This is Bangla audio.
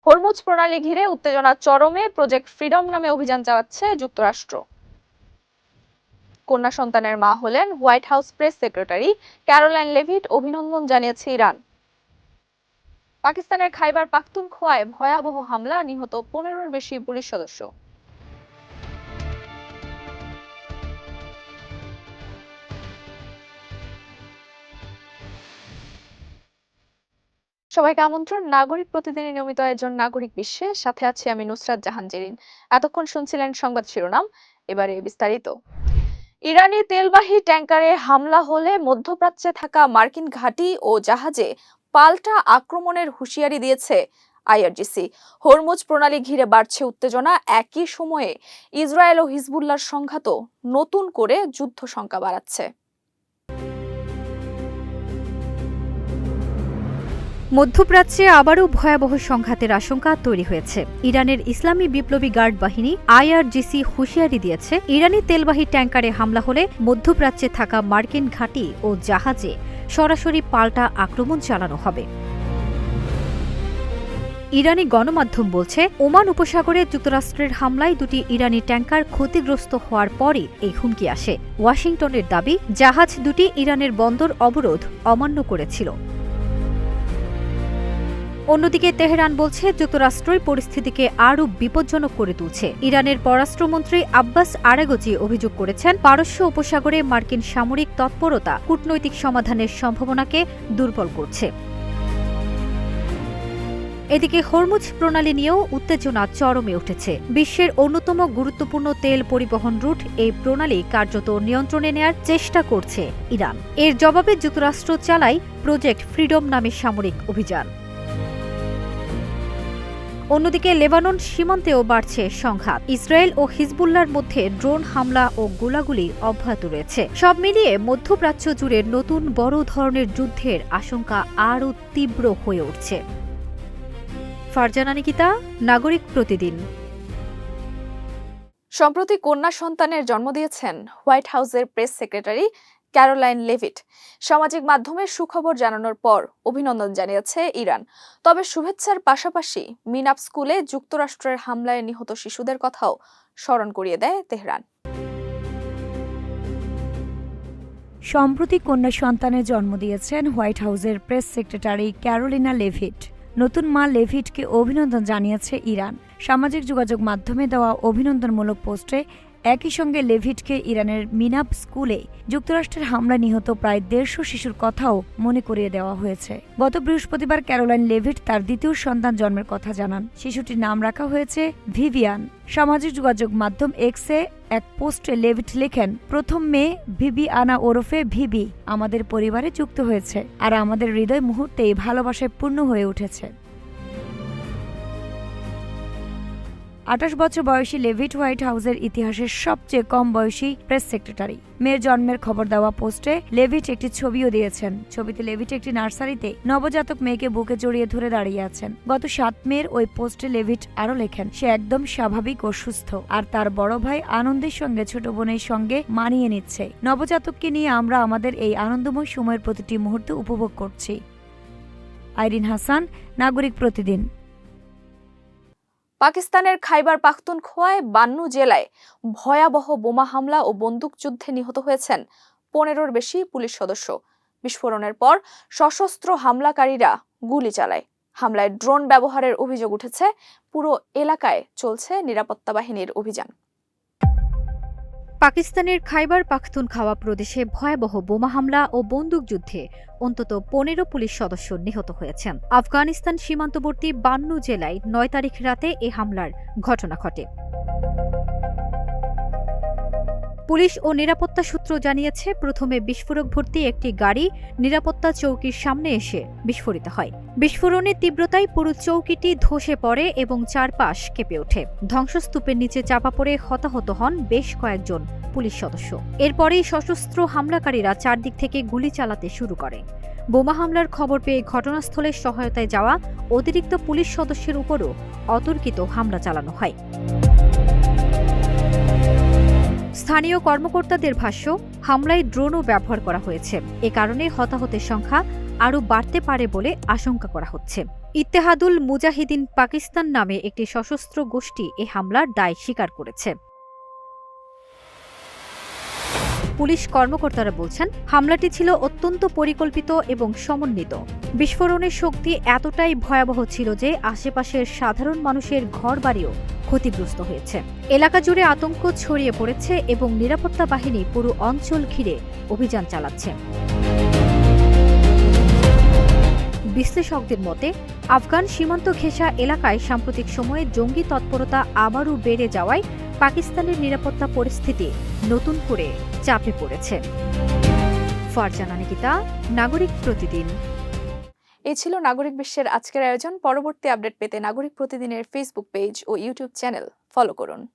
হরমুজ প্রণালী ঘিরে উত্তেজনা চরমে, প্রজেক্ট ফ্রিডম নামে অভিযান চালাচ্ছে যুক্তরাষ্ট্র। কন্যা সন্তানের মা হলেন white house press secretary Caroline Leavitt, অভিনন্দন জানিয়েছে ইরান। পাকিস্তানের খাইবার পাখতুনখোয়ায় ভয়াবহ হামলা, নিহত 15-র বেশি পুলিশ সদস্য। সবাইকে আমন্ত্রণ নাগরিক প্রতিদিনের নিয়মিত আয়োজন নাগরিক বিশ্বে, সাথে আছি আমি নুসরাত জাহান জেরিন। এতক্ষণ শুনছিলেন সংবাদ শিরোনাম, এবারে বিস্তারিত। ইরানি তেলবাহী ট্যাংকারে হামলা হলে মধ্যপ্রাচ্যে থাকা মার্কিন ঘাঁটি ও জাহাজে পাল্টা আক্রমণের হুঁশিয়ারি দিয়েছে আইআরজিসি। হরমুজ প্রণালী ঘিরে বাড়ছে উত্তেজনা, একই সময়ে ইসরায়েল ও হিজবুল্লাহর সংঘাতও নতুন করে যুদ্ধ শঙ্কা বাড়াচ্ছে। মধ্যপ্রাচ্যে আবারও ভয়াবহ সংঘাতের আশঙ্কা তৈরি হয়েছে। ইরানের ইসলামী বিপ্লবী গার্ড বাহিনী আইআরজিসি হুঁশিয়ারি দিয়েছে, ইরানি তেলবাহী ট্যাংকারে হামলা হলে মধ্যপ্রাচ্যে থাকা মার্কিন ঘাঁটি ও জাহাজে সরাসরি পাল্টা আক্রমণ চালানো হবে। ইরানি গণমাধ্যম বলছে, ওমান উপসাগরে যুক্তরাষ্ট্রের হামলায় দুটি ইরানি ট্যাংকার ক্ষতিগ্রস্ত হওয়ার পরই এই হুমকি আসে। ওয়াশিংটনের দাবি, জাহাজ দুটি ইরানের বন্দর অবরোধ অমান্য করেছিল। অন্যদিকে তেহরান বলছে, যুক্তরাষ্ট্রই পরিস্থিতিকে আরও বিপজ্জনক করে তুলছে। ইরানের পররাষ্ট্রমন্ত্রী আব্বাস আরাগচি অভিযোগ করেছেন, পারস্য উপসাগরে মার্কিন সামরিক তৎপরতা কূটনৈতিক সমাধানের সম্ভাবনাকে দুর্বল করছে। এদিকে হরমুজ প্রণালী নিয়েও উত্তেজনা চরমে উঠেছে। বিশ্বের অন্যতম গুরুত্বপূর্ণ তেল পরিবহন রুট এই প্রণালী কার্যত নিয়ন্ত্রণে নেয়ার চেষ্টা করছে ইরান। এর জবাবে যুক্তরাষ্ট্র চালায় প্রজেক্ট ফ্রিডম নামে সামরিক অভিযান। অন্যদিকে লেবানন সীমান্তেও বাড়ছে সংঘাত। ইসরায়েল ও হিজবুল্লাহর মধ্যে ড্রোন হামলা ও গোলাগুলি অব্যাহত রয়েছে। সব মিলিয়ে মধ্যপ্রাচ্য জুড়ে নতুন বড় ধরনের যুদ্ধের আশঙ্কা আরও তীব্র হয়ে উঠছে। ফারজানা নিকিতা, নাগরিক প্রতিদিন। সম্প্রতি কন্যা সন্তানের জন্ম দিয়েছেন হোয়াইট হাউসের প্রেস সেক্রেটারি ক্যারোলাইন লেভিট। সামাজিক মাধ্যমে সুখবর জানানোর পর অভিনন্দন জানিয়েছে ইরান। তবে শুভেচ্ছার পাশাপাশি মিনাপ স্কুলে যুক্তরাষ্ট্রের হামলায় নিহত শিশুদের কথাও স্মরণ করিয়ে দেয় তেহরান। সম্প্রতি কন্যা সন্তানের জন্ম দিয়েছেন হোয়াইট হাউসের প্রেস সেক্রেটারি ক্যারোলিনা লেভিট। নতুন মা লেভিটকে অভিনন্দন জানিয়েছে ইরান। সামাজিক যোগাযোগ মাধ্যমে দেওয়া অভিনন্দনমূলক পোস্টে একই সঙ্গে লেভিটকে ইরানের মিনাপ স্কুলে যুক্তরাষ্ট্রের হামলায় নিহত প্রায় 150 শিশুর কথাও মনে করিয়ে দেওয়া হয়েছে। গত বৃহস্পতিবার ক্যারোলাইন লেভিট তার দ্বিতীয় সন্তান জন্মের কথা জানান। শিশুটির নাম রাখা হয়েছে ভিভিয়ান। সামাজিক যোগাযোগ মাধ্যম এক্সে এক পোস্টে লেভিট লেখেন, প্রথম মেয়ে ভিভিয়ানা ওরফে ভিভি আমাদের পরিবারে যুক্ত হয়েছে, আর আমাদের হৃদয় মুহূর্তেই ভালোবাসায় পূর্ণ হয়ে উঠেছে। 28 বছর বয়সী লেভিট হোয়াইট হাউসের ইতিহাসের সবচেয়ে কম বয়সী প্রেস সেক্রেটারি। মেয়ের জন্মের খবর দেওয়া পোস্টে লেভিট একটি ছবিও দিয়েছেন। ছবিতে লেভিট একটি নার্সারিতে নবজাতক মেয়েকে বুকে জড়িয়ে ধরে দাঁড়িয়ে আছেন। গত 7 মের ওই পোস্টে লেভিট আরও লেখেন, সে একদম স্বাভাবিক ও সুস্থ, আর তার বড় ভাই আনন্দের সঙ্গে ছোট বোনের সঙ্গে মানিয়ে নিচ্ছে। নবজাতককে নিয়ে আমরা আমাদের এই আনন্দময় সময়ের প্রতিটি মুহূর্ত উপভোগ করছি। আইরিন হাসান, নাগরিক প্রতিদিন। পাকিস্তানের খাইবার পাখতুনখোয়ায় বান্নু জেলায় ভয়াবহ বোমা হামলা ও বন্দুকযুদ্ধে নিহত হয়েছেন 15-র বেশি পুলিশ সদস্য। বিস্ফোরণের পর সশস্ত্র হামলাকারীরা গুলি চালায়। হামলায় ড্রোন ব্যবহারের অভিযোগ উঠেছে। পুরো এলাকায় চলছে নিরাপত্তা বাহিনীর অভিযান। পাকিস্তানের খাইবার পাখতুনখাওয়া প্রদেশে ভয়াবহ বোমা হামলা ও বন্দুকযুদ্ধে অন্তত 15 পুলিশ সদস্য নিহত হয়েছেন। আফগানিস্তান সীমান্তবর্তী বান্নু জেলায় 9 তারিখ রাতে এ হামলার ঘটনা ঘটে। পুলিশ ও নিরাপত্তা সূত্র জানিয়েছে, প্রথমে বিস্ফোরক ভর্তি একটি গাড়ি নিরাপত্তা চৌকির সামনে এসে বিস্ফোরিত হয়। বিস্ফোরণের তীব্রতায় পুরো চৌকিটি ধসে পড়ে এবং চারপাশ কেঁপে ওঠে। ধ্বংসস্তূপের নিচে চাপা পড়ে হতাহত হন বেশ কয়েকজন পুলিশ সদস্য। এরপরেই সশস্ত্র হামলাকারীরা চারদিক থেকে গুলি চালাতে শুরু করে। বোমা হামলার খবর পেয়ে ঘটনাস্থলে সহায়তায় যাওয়া অতিরিক্ত পুলিশ সদস্যের উপরও অতর্কিত হামলা চালানো হয়। স্থানীয় কর্মকর্তাদের ভাষ্য, হামলায় ড্রোনও ব্যবহার করা হয়েছে। এ কারণে হতাহতের সংখ্যা আরও বাড়তে পারে বলে আশঙ্কা করা হচ্ছে। ইত্তেহাদুল মুজাহিদিন পাকিস্তান নামে একটি সশস্ত্র গোষ্ঠী এ হামলার দায় স্বীকার করেছে। পুলিশ কর্মকর্তারা বলছেন, হামলাটি ছিল অত্যন্ত পরিকল্পিত এবং সমন্বিত। বিস্ফোরণের শক্তি এতটাই ভয়াবহ ছিল যে আশেপাশের সাধারণ মানুষের ঘরবাড়িও ক্ষতিগ্রস্ত হয়েছে। এলাকা জুড়ে আতঙ্ক ছড়িয়ে পড়েছে এবং নিরাপত্তা বাহিনী পুরো অঞ্চল ঘিরে অভিযান চালাচ্ছে। বিশ্লেষকদের মতে, আফগান সীমান্ত ঘেঁষা এলাকায় সাম্প্রতিক সময়ে জঙ্গি তৎপরতা আবারও বেড়ে যাওয়ায় পাকিস্তানের নিরাপত্তা পরিস্থিতি নতুন করে চাপে পড়েছে। ফারজানা নিকিতা, নাগরিক প্রতিদিন। এই ছিল নাগরিক বিশ্বের আজকের আয়োজন। পরবর্তী আপডেট পেতে নাগরিক প্রতিদিনের ফেসবুক পেজ ও ইউটিউব চ্যানেল ফলো করুন।